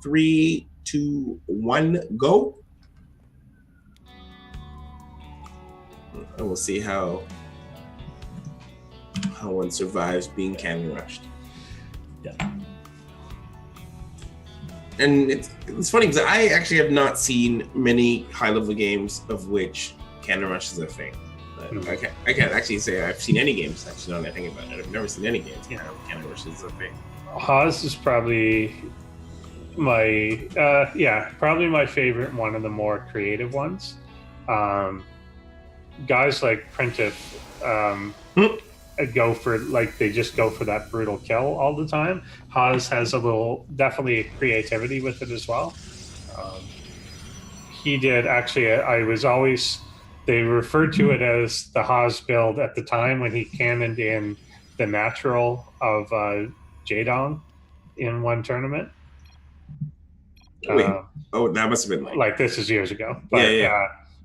3, 2, 1, go. And we'll see how one survives being cannon rushed. Yeah. And it's funny because I actually have not seen many high-level games of which cannon rush is a thing. I can't actually say I've seen any games. Actually, now that I think about it, I've never seen any games where cannon rush is a thing. Haas is probably my probably my favorite, one of the more creative ones. Guys like Printif go for, like, they just go for that brutal kill all the time. Haas has a little, definitely creativity with it as well. He did actually, they referred to it as the Haas build at the time when he cannoned in the natural of Jaedong in one tournament. That must have been like this is years ago. But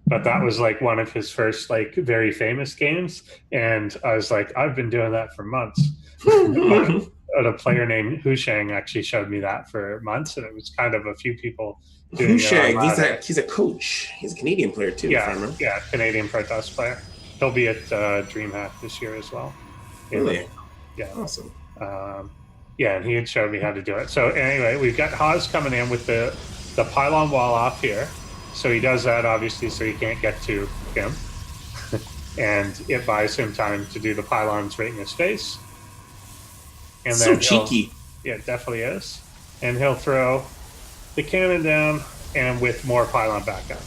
but that was like one of his first like very famous games, and I was like, I've been doing that for months. But a player named Husheng actually showed me that for months, and it was kind of a few people doing Husheng, he's a coach. He's a Canadian player too. Yeah, Canadian Protoss player. He'll be at DreamHack this year as well. Really? Yeah. Awesome. And he had showed me how to do it. So anyway, we've got Haas coming in with the pylon wall off here. So he does that, obviously, so he can't get to him. And it buys him time to do the pylons right in his face. And so cheeky. Yeah, it definitely is. And he'll throw the cannon down and with more pylon backup.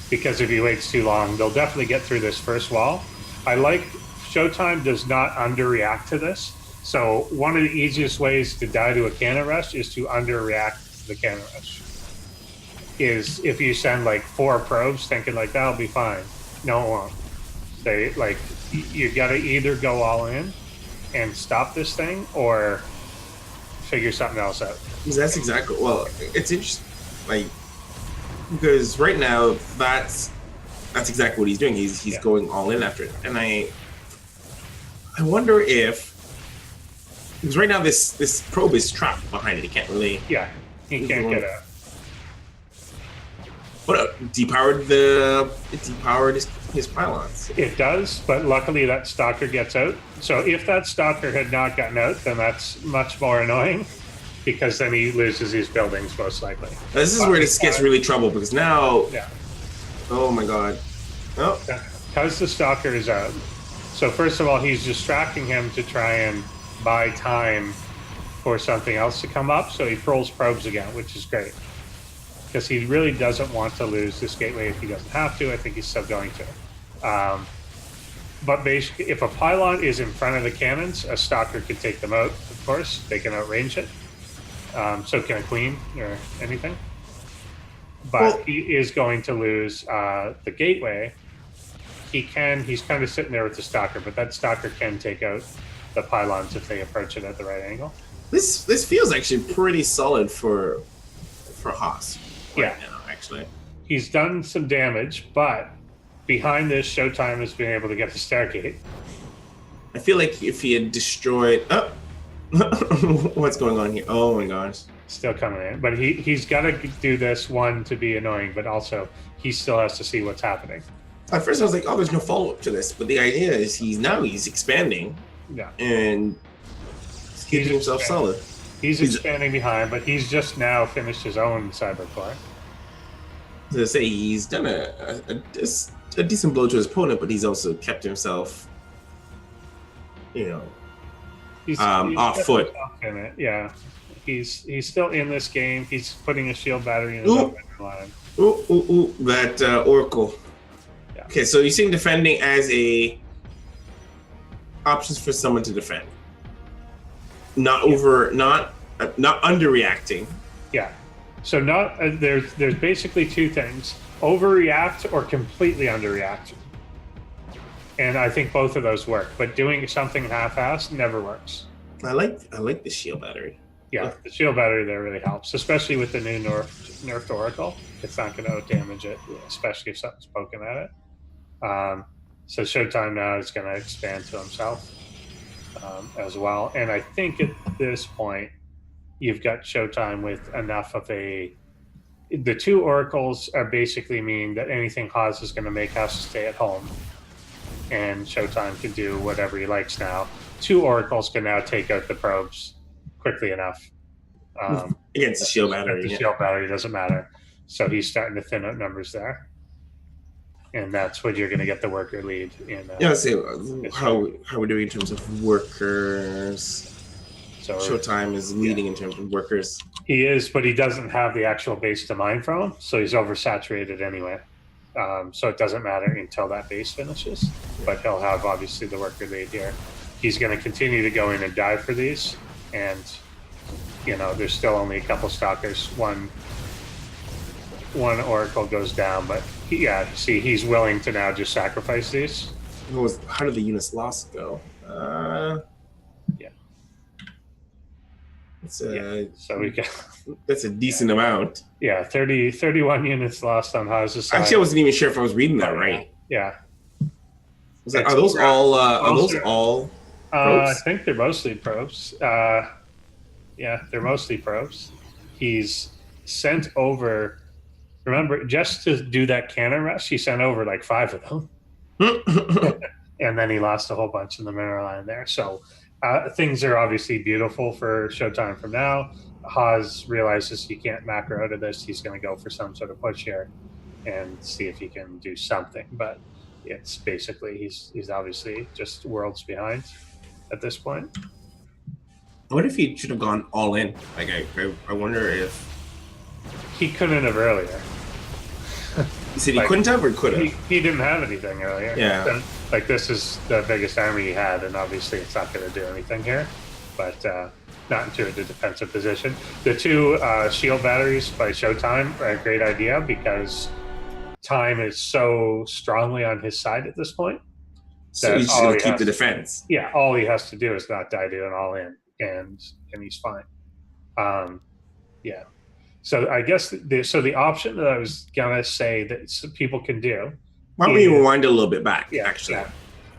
Because if he waits too long, they'll definitely get through this first wall. I like Showtime does not underreact to this. So one of the easiest ways to die to a cannon rush is to underreact to the cannon rush. Is if you send like 4 probes thinking like that'll be fine. No, it won't. They like you gotta either go all in and stop this thing or figure something else out. That's exactly, well, it's interesting, like, because right now that's exactly what he's doing. He's going all in after it, and I wonder if, because right now this probe is trapped behind it. He can't really. Yeah, he can't get out. But it depowered his pylons. It does, but luckily that stalker gets out. So if that stalker had not gotten out, then that's much more annoying, because then he loses his buildings most likely. This is where this gets really trouble, because now. Yeah. Oh my God. Oh. Because the stalker is out. So first of all, he's distracting him to try and buy time for something else to come up. So he rolls probes again, which is great, because he really doesn't want to lose this gateway if he doesn't have to. I think he's still going to. But basically, if a pylon is in front of the cannons, a stalker can take them out, of course. They can outrange it. So can a queen or anything. But he is going to lose the gateway. He's kind of sitting there with the stalker, but that stalker can take out the pylons if they approach it at the right angle. This feels actually pretty solid for Haas. Right now, actually. He's done some damage, but behind this, Showtime has been able to get the Stargate. I feel like if he had destroyed... Oh! What's going on here? Oh my gosh. Still coming in. But he's got to do this, one, to be annoying, but also he still has to see what's happening. At first I was like, oh, there's no follow-up to this. But the idea is he's expanding. Yeah. And he's keeping himself solid. He's expanding behind, but he's just now finished his own cyber core. As I say, he's done a decent blow to his opponent, but he's also kept himself, he's off foot. In it. Yeah, he's still in this game. He's putting a shield battery in his own line. That Oracle. Yeah. Okay, so you're seeing defending as a options for someone to defend. Not underreacting. Yeah. So there's basically 2 things: overreact or completely underreact. And I think both of those work, but doing something half-assed never works. I like the shield battery. Yeah, the shield battery there really helps, especially with the new nerfed Oracle. It's not going to out-damage it, especially if something's poking at it. So Showtime now is going to expand to himself as well. And I think at this point, you've got Showtime with enough of a. The two oracles are basically mean that anything Haas is going to make has to stay at home, and Showtime can do whatever he likes now. Two oracles can now take out the probes quickly enough. Against the shield battery. The shield battery doesn't matter. So he's starting to thin out numbers there. And that's when you're going to get the worker lead. Let's see how we're doing in terms of workers. So Showtime is leading in terms of workers. He is, but he doesn't have the actual base to mine from, so he's oversaturated anyway. So it doesn't matter until that base finishes. But he'll have, obviously, the worker lead here. He's going to continue to go in and dive for these. And, there's still only a couple stalkers. One oracle goes down, but he's willing to now just sacrifice these. How did the units lost go? So we got that's a decent amount. 31 units lost on Haas's side. Actually, I wasn't even sure if I was reading that right. Yeah. Are those all probes? I think they're mostly probes. They're mostly probes. He's sent over. Remember, just to do that cannon rush, he sent over like 5 of them, and then he lost a whole bunch in the mineral line there. So things are obviously beautiful for Showtime from now. Haas realizes he can't macro out of this. He's going to go for some sort of push here and see if he can do something. But it's basically he's obviously just worlds behind at this point. What if he should have gone all in? Like I wonder if he couldn't have earlier. You said he couldn't have or could have? He didn't have anything earlier. Yeah. Like, this is the biggest army he had, and obviously it's not going to do anything here. But not into the defensive position. The two shield batteries by Showtime are a great idea because time is so strongly on his side at this point. So he's just going to keep the defense. Yeah, all he has to do is not die to an all in, and he's fine. So I guess the option that I was gonna say that people can do. Why don't we rewind a little bit back? Actually,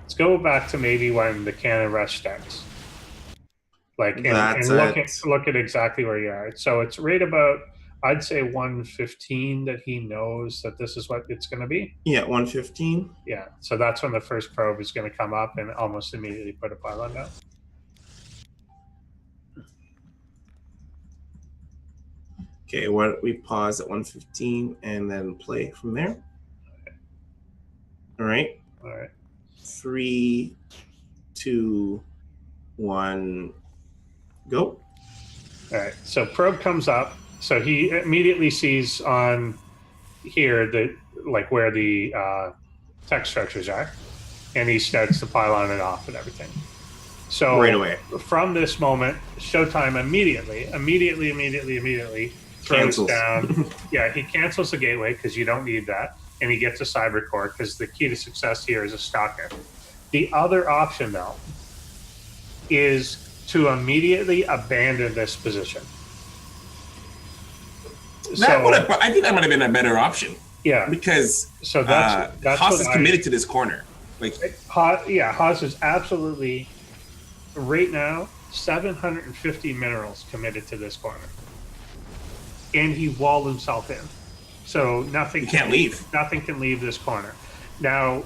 let's go back to maybe when the cannon rush starts. Look at exactly where you are. So it's right about, I'd say 115 that he knows that this is what it's going to be. Yeah, 115. Yeah, so that's when the first probe is going to come up and almost immediately put a pylon down. Okay, we pause at 115 and then play from there. All right. 3, 2, 1, go. All right. So probe comes up. So he immediately sees on here where the tech structures are, and he starts to pylon it off and everything. So right away from this moment, Showtime immediately throws down. Yeah, he cancels the gateway because you don't need that, and he gets a cyber core because the key to success here is a stalker. The other option, though, is to immediately abandon this position. I think that might have been a better option. Yeah, because that's Haas is committed to this corner. Haas is absolutely right now 750 minerals committed to this corner. And he walled himself in, so nothing can't leave. Nothing can leave this corner. Now,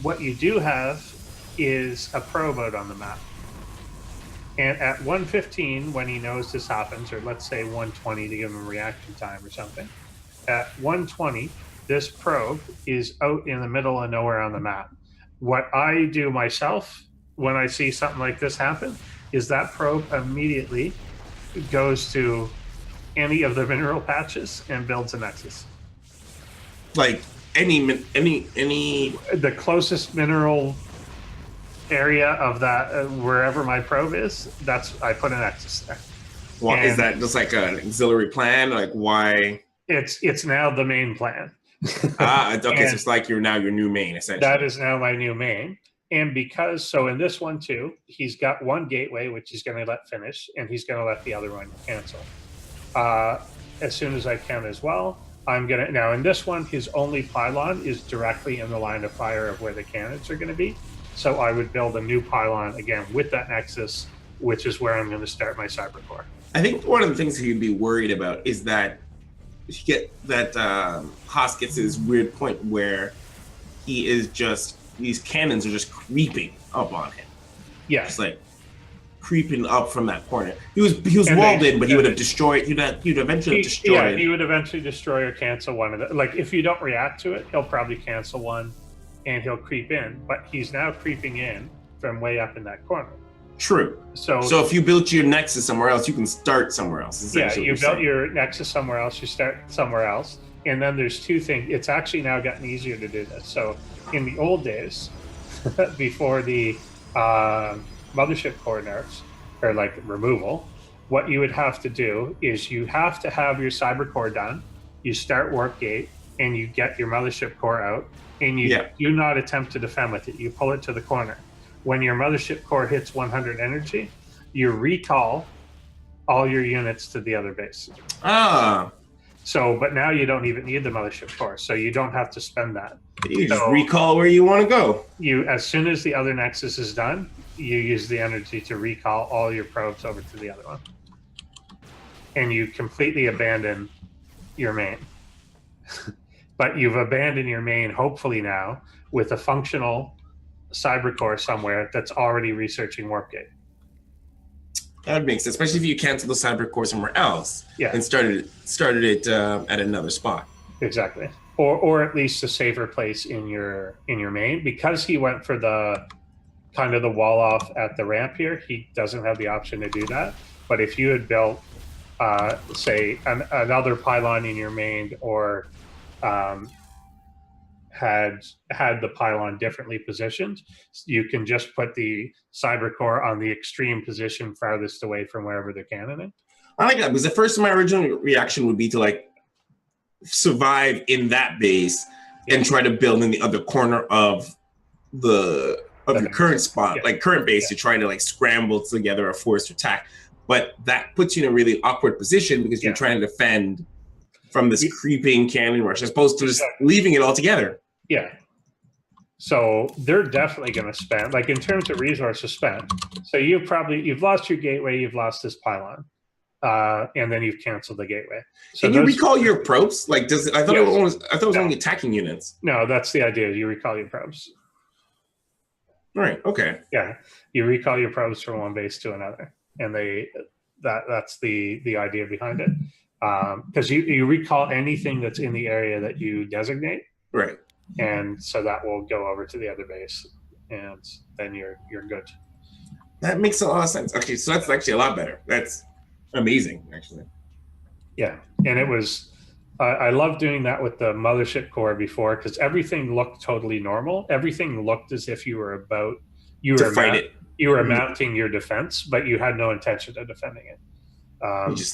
what you do have is a probe out on the map, and at 115, when he knows this happens, or let's say 120 to give him reaction time or something, at 120, this probe is out in the middle of nowhere on the map. What I do myself when I see something like this happen is that probe immediately goes to any of the mineral patches and builds a nexus. Like any the closest mineral area of that wherever my probe is, I put a nexus there. Well, is that just like an auxiliary plan? Like why? It's now the main plan. Okay, so it's like you're now your new main essentially. That is now my new main. And so in this one too, he's got one gateway which he's going to let finish, and he's going to let the other one cancel. As soon as I can as well. Now in this one, his only pylon is directly in the line of fire of where the cannons are going to be. So I would build a new pylon again with that nexus, which is where I'm going to start my cyber core. I think one of the things he'd be worried about is that you get that Haas gets to this weird point where he is just these cannons are just creeping up on him. Yeah, just like creeping up from that corner. He was walled in, but he would have destroyed. He'd eventually have destroyed. Yeah, he would eventually destroy or cancel one of the. Like if you don't react to it, he'll probably cancel one, and he'll creep in. But he's now creeping in from way up in that corner. True. So if you built your Nexus somewhere else, you can start somewhere else. Yeah, you built your Nexus somewhere else, you start somewhere else. And then there's two things. It's actually now gotten easier to do this. So in the old days, before the mothership core nerfs, or like removal, what you would have to do is you have to have your cyber core done, you start warp gate, and you get your mothership core out, and you do not attempt to defend with it. You pull it to the corner. When your mothership core hits 100 energy, you recall all your units to the other base. So, but now you don't even need the mothership core, so you don't have to spend that. You just recall where you want to go. As soon as the other Nexus is done, you use the energy to recall all your probes over to the other one. And you completely abandon your main. But you've abandoned your main, hopefully now, with a functional cyber core somewhere that's already researching Warpgate. That would make sense, especially if you cancel the cyber core somewhere else and started it at another spot. Exactly, or at least a safer place in your main, because he went for the kind of the wall off at the ramp here. He doesn't have the option to do that. But if you had built, say, another pylon in your main, or had the pylon differently positioned, you can just put the cyber core on the extreme position farthest away from wherever they're cannoning. I like that, because at first my original reaction would be to like survive in that base and try to build in the other corner of your current spot, like current base, to try to like scramble together a forced attack. But that puts you in a really awkward position because you're trying to defend from this creeping cannon rush as opposed to just leaving it all together. Yeah. So they're definitely going to spend, like in terms of resources spent. So you've lost your gateway, you've lost this pylon, and then you've canceled the gateway. So can you recall your probes? Like, I thought it was only attacking units. No, that's the idea. You recall your probes. Right. Okay. Yeah, you recall your probes from one base to another, and that's the idea behind it. Because you recall anything that's in the area that you designate. Right. And so that will go over to the other base, and then you're good. That makes a lot of sense. Okay, so that's actually a lot better. That's amazing, actually. Yeah, and it was. I love doing that with the mothership core before, because everything looked totally normal. Everything looked as if you were mounting your defense, but you had no intention of defending it.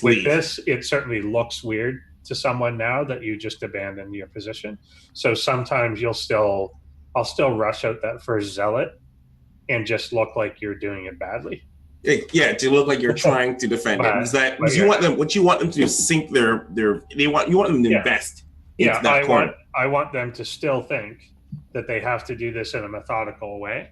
With this, it certainly looks weird to someone now that you just abandoned your position. So sometimes I'll still rush out that first zealot and just look like you're doing it badly. Yeah, to look like you're trying to defend it. Because you want them to do is sink you want them to invest into that corner. I want them to still think that they have to do this in a methodical way.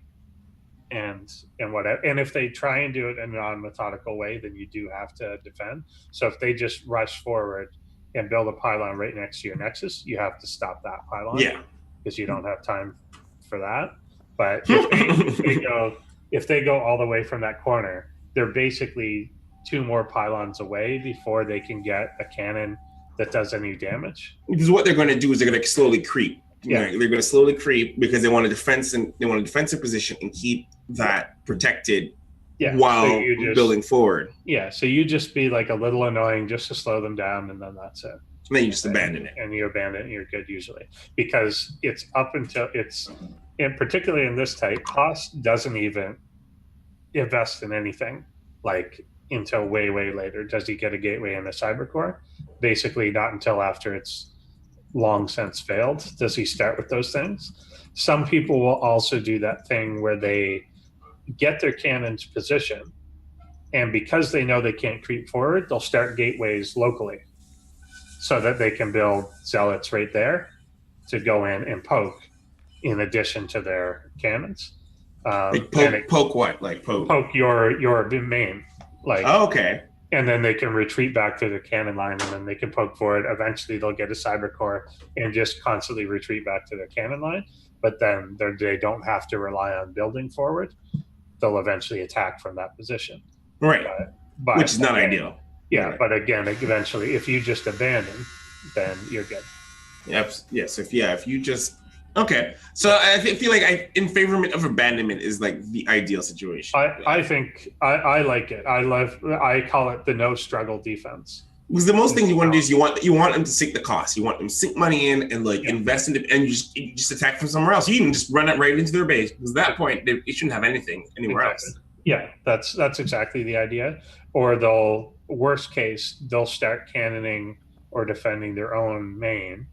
And if they try and do it in a non-methodical way, then you do have to defend. So if they just rush forward and build a pylon right next to your Nexus, you have to stop that pylon. Yeah, because you don't have time for that. But if they go all the way from that corner, they're basically 2 more pylons away before they can get a cannon that does any damage. Because what they're going to do is they're going to slowly creep. Yeah, they're going to slowly creep because they want a defensive position and keep that protected while building forward. Yeah, so you just be like a little annoying just to slow them down, and then that's it. And then you just abandon it. And you abandon it, and you're good usually. Because it's up until and particularly in this type, Haas doesn't even invest in anything like until way, way later. Does he get a gateway in the cyber core? Basically not until after it's long since failed does he start with those things. Some people will also do that thing where they get their cannons positioned, and because they know they can't creep forward, they'll start gateways locally so that they can build zealots right there to go in and poke in addition to their cannons. Poke what? Like poke your main. Like, oh, okay. and then they can retreat back to the cannon line, and then they can poke forward. Eventually, they'll get a cyber core and just constantly retreat back to their cannon line. But then they don't have to rely on building forward. They'll eventually attack from that position. Right. But which is not again, ideal. Yeah, right. But again, eventually, if you just abandon, then you're good. Yep. Yes. If you just okay. So I feel like in favorment of abandonment is like the ideal situation. I think I like it. I call it the no struggle defense. Because the most thing you want to do is you want them to sink the cost. You want them to sink money in and like invest in it, and you just attack from somewhere else. You can just run it right into their base. Because at that point, they shouldn't have anything anywhere else. Yeah, that's exactly the idea. Or worst case, they'll start cannoning or defending their own main,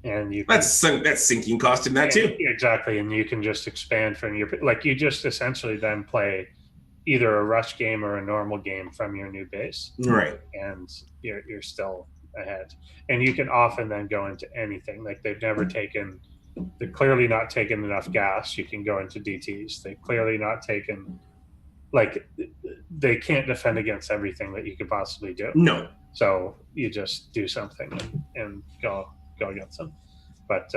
and that's sinking cost in that too. Exactly, and you can just expand from you just essentially then play either a rush game or a normal game from your new base, right? And you're still ahead, and you can often then go into anything. Like they're clearly not taken enough gas. You can go into DTs. They've clearly not taken. Like they can't defend against everything that you could possibly do. No. So you just do something and go against them. But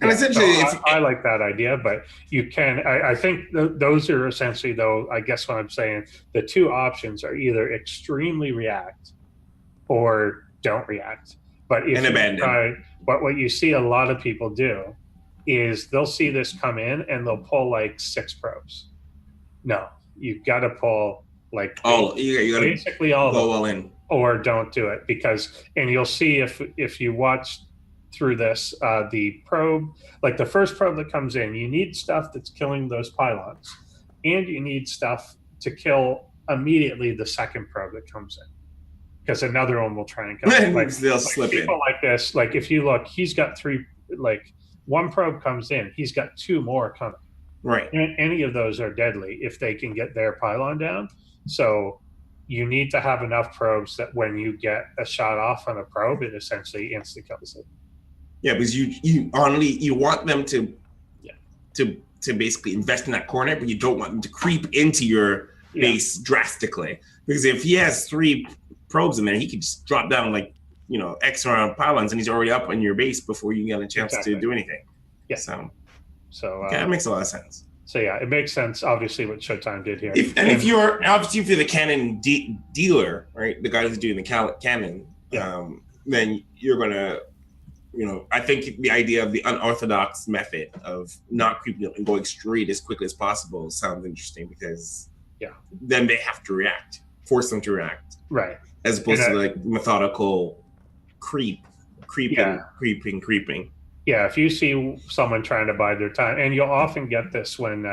and essentially, I like that idea. But you can. I think those are essentially, though. I guess what I'm saying, the two options are either extremely react or don't react. But if abandon. But what you see a lot of people do is they'll see this come in and they'll pull like 6 probes. No. You've got to pull like basically all go all in, or don't do it and you'll see if you watch through this the probe, like the first probe that comes in, you need stuff that's killing those pylons, and you need stuff to kill immediately the second probe that comes in, because another one will try and come in. They'll slip in. Like this, like if you look, he's got 3, like one probe comes in, he's got 2 more coming. Right. And any of those are deadly if they can get their pylon down. So you need to have enough probes that when you get a shot off on a probe, it essentially insta kills it. Yeah, because you want them to basically invest in that corner, but you don't want them to creep into your base drastically. Because if he has 3 probes in there, he could just drop down like X amount of pylons, and he's already up on your base before you get a chance to do anything. Yeah. So that makes a lot of sense. So yeah, it makes sense. Obviously, what Showtime did here. If you're the cannon dealer, right, the guy who's doing the cannon, then you're gonna, I think the idea of the unorthodox method of not creeping up and going straight as quickly as possible sounds interesting, because then they have to force them to react, right, as opposed to like methodical creeping. Yeah, if you see someone trying to bide their time, and you'll often get this when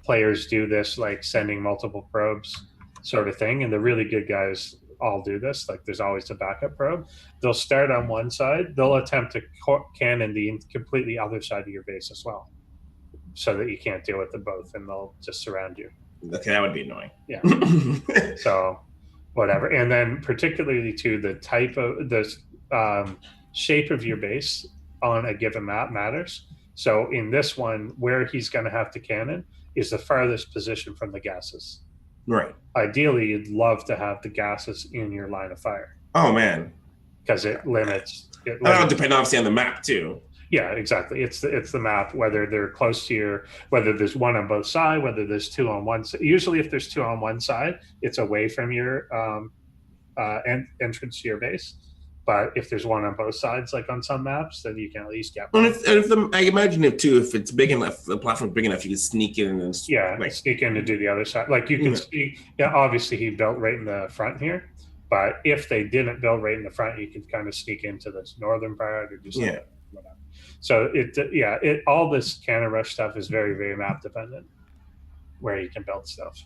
players do this, like sending multiple probes sort of thing, and the really good guys all do this, like there's always a backup probe. They'll start on one side, they'll attempt to cannon the completely other side of your base as well, so that you can't deal with them both, and they'll just surround you. Okay, that would be annoying. Yeah. So, whatever. And then particularly to the type of the shape of your base on a given map matters. So in this one, where he's going to have to cannon is the farthest position from the gases. Right. Ideally, you'd love to have the gases in your line of fire. Oh, man. Because it limits. That'll depend obviously on the map too. Yeah, exactly. It's the map, whether they're close to whether there's one on both sides, whether there's 2 on one side. Usually if there's 2 on one side, it's away from your entrance to your base. But if there's one on both sides, like on some maps, then you can at least get one. I imagine if it's big enough, the platform's big enough, you can sneak in and sneak in to do the other side. Like you can sneak. Yeah, obviously he built right in the front here, but if they didn't build right in the front, you could kind of sneak into this northern part or do something. Whatever. So all this cannon rush stuff is very, very map dependent, where you can build stuff.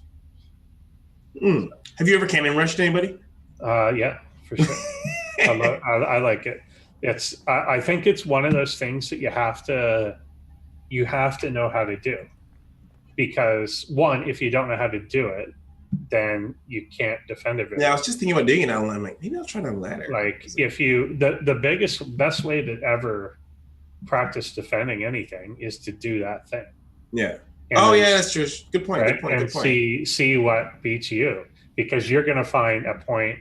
Have you ever cannon rushed anybody? Yeah, for sure. I like it. I think it's one of those things that you have to know how to do, because one, if you don't know how to do it, then you can't defend it. I was just thinking about doing it, and I'm like, maybe I'll try to ladder. Like if you the best way to ever practice defending anything is to do that thing. Yeah. And that's true. Good point. Right? Good point. And see what beats you. because you're going to find a point.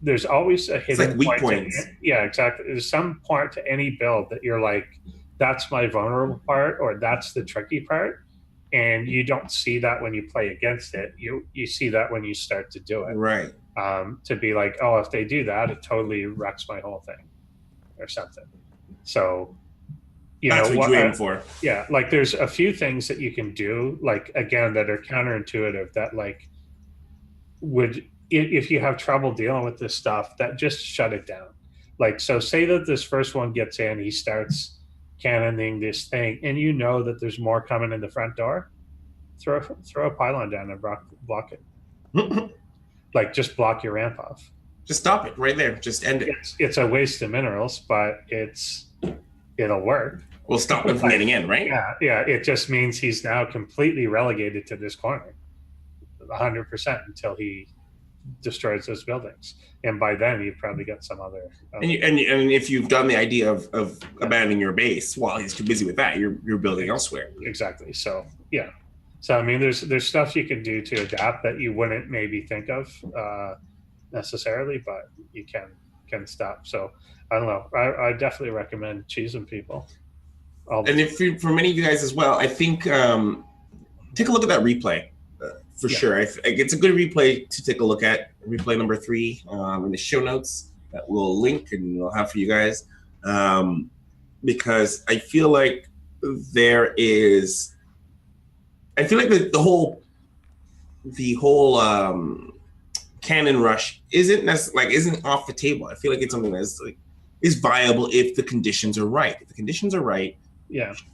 There's always a It's hidden like weak point. points. Yeah, exactly. There's some part to any build that you're like, that's my vulnerable part, or that's the tricky part. And you don't see that when you play against it. You see that when you start to do it. Right. To be like, oh, if they do that, it totally wrecks my whole thing or something. So, That's what you aim for. Yeah, like there's a few things that you can do, like again, that are counterintuitive that like would, if you have trouble dealing with this stuff, that just shut it down. Like, so say that this first one gets in, he starts cannoning this thing, and you know that there's more coming in the front door. Throw a pylon down and block it. Like, just block your ramp off. Just stop it right there. Just end it. It's a waste of minerals, but it'll work. We'll stop him from getting in, right? Yeah. It just means he's now completely relegated to this corner, 100% until he destroys those buildings. And by then, you've probably got some other. And if you've done the idea of abandoning your base while he's too busy with that, you're building elsewhere. Exactly. So yeah. So I mean, there's stuff you can do to adapt that you wouldn't maybe think of necessarily, but you can stop. So I don't know. I definitely recommend cheesing people. And for many of you guys as well, I think take a look at that replay for sure. It's a good replay to take a look at. Replay number 3 in the show notes that we'll link and we'll have for you guys, because I feel like there is. I feel like the whole cannon rush isn't off the table. I feel like it's something that's like is viable if the conditions are right. If the conditions are right,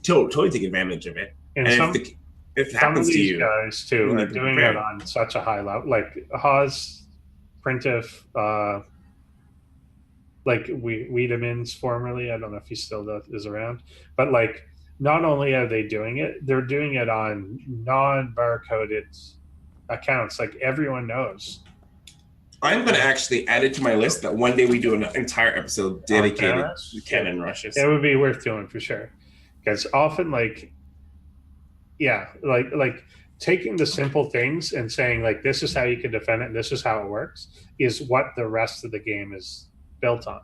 totally take advantage of it. And if it happens to you, guys too are doing it on such a high level, like Haas, Printif, like Wiedemann's formerly. I don't know if he still is around, but like. Not only are they doing it, they're doing it on non-barcoded accounts. Like everyone knows. I'm going to actually add it to my list that one day we do an entire episode dedicated to cannon rushes. It would be worth doing for sure. Because often like taking the simple things and saying like, this is how you can defend it and this is how it works is what the rest of the game is built on.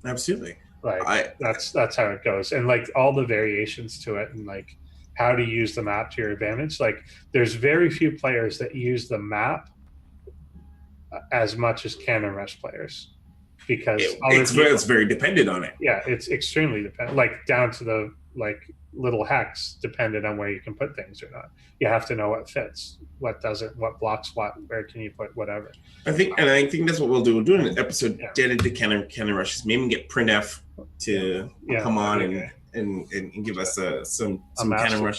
Absolutely. Like that's how it goes, and like all the variations to it, and like how to use the map to your advantage. Like there's very few players that use the map as much as cannon rush players, because it's very dependent on it. Yeah, it's extremely dependent, like down to the like little hex, dependent on where you can put things or not. You have to know what fits, what doesn't, what blocks what, where can you put whatever. I think that's what we'll do. We'll do an episode dedicated to cannon rushes. Maybe get Printf to come on and give us some cannon rush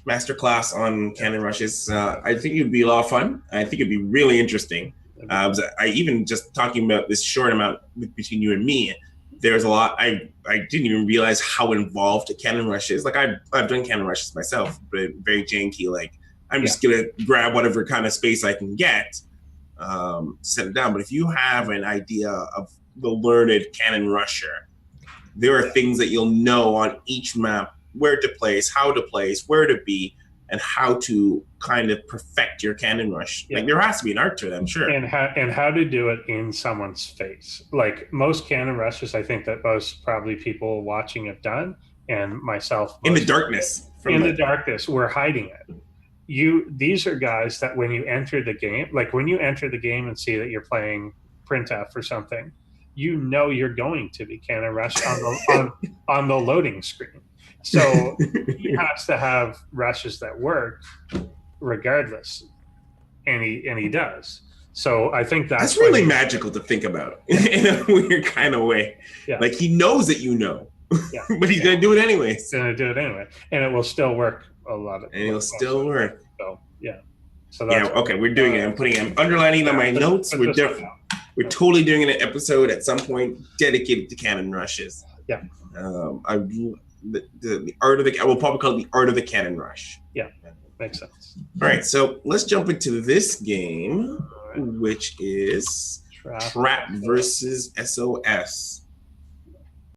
masterclass on cannon rushes. I think it'd be a lot of fun. I think it'd be really interesting. I even just talking about this short amount between you and me. There's a lot. I didn't even realize how involved a cannon rush is. Like I've done cannon rushes myself, but very janky. Like I'm just gonna grab whatever kind of space I can get, set it down. But if you have an idea of the learned cannon rusher, there are things that you'll know on each map where to place, how to place, where to be, and how to kind of perfect your cannon rush. Like there has to be an art to it, I'm sure. And how to do it in someone's face. Like most cannon rushes, I think that most probably people watching have done, and myself. In the darkness. The darkness, we're hiding it. These are guys that when you enter the game, like when you enter the game and see that you're playing Printf or something, you know you're going to be cannon rushed on the loading screen. So he has to have rushes that work regardless, and he does. So I think that's really magical to think about in a weird kind of way. Yeah. Like he knows that you know, but he's gonna do it anyway. He's gonna do it anyway, and it will still work a lot of. And it'll still work. So yeah. So that's okay, we're doing it. I'm underlining on my notes. We're totally doing an episode at some point dedicated to cannon rushes. Yeah. The art of the, I will probably call it the art of the cannon rush. Yeah, makes sense. All right, so let's jump into this game, which is Trap versus SOS.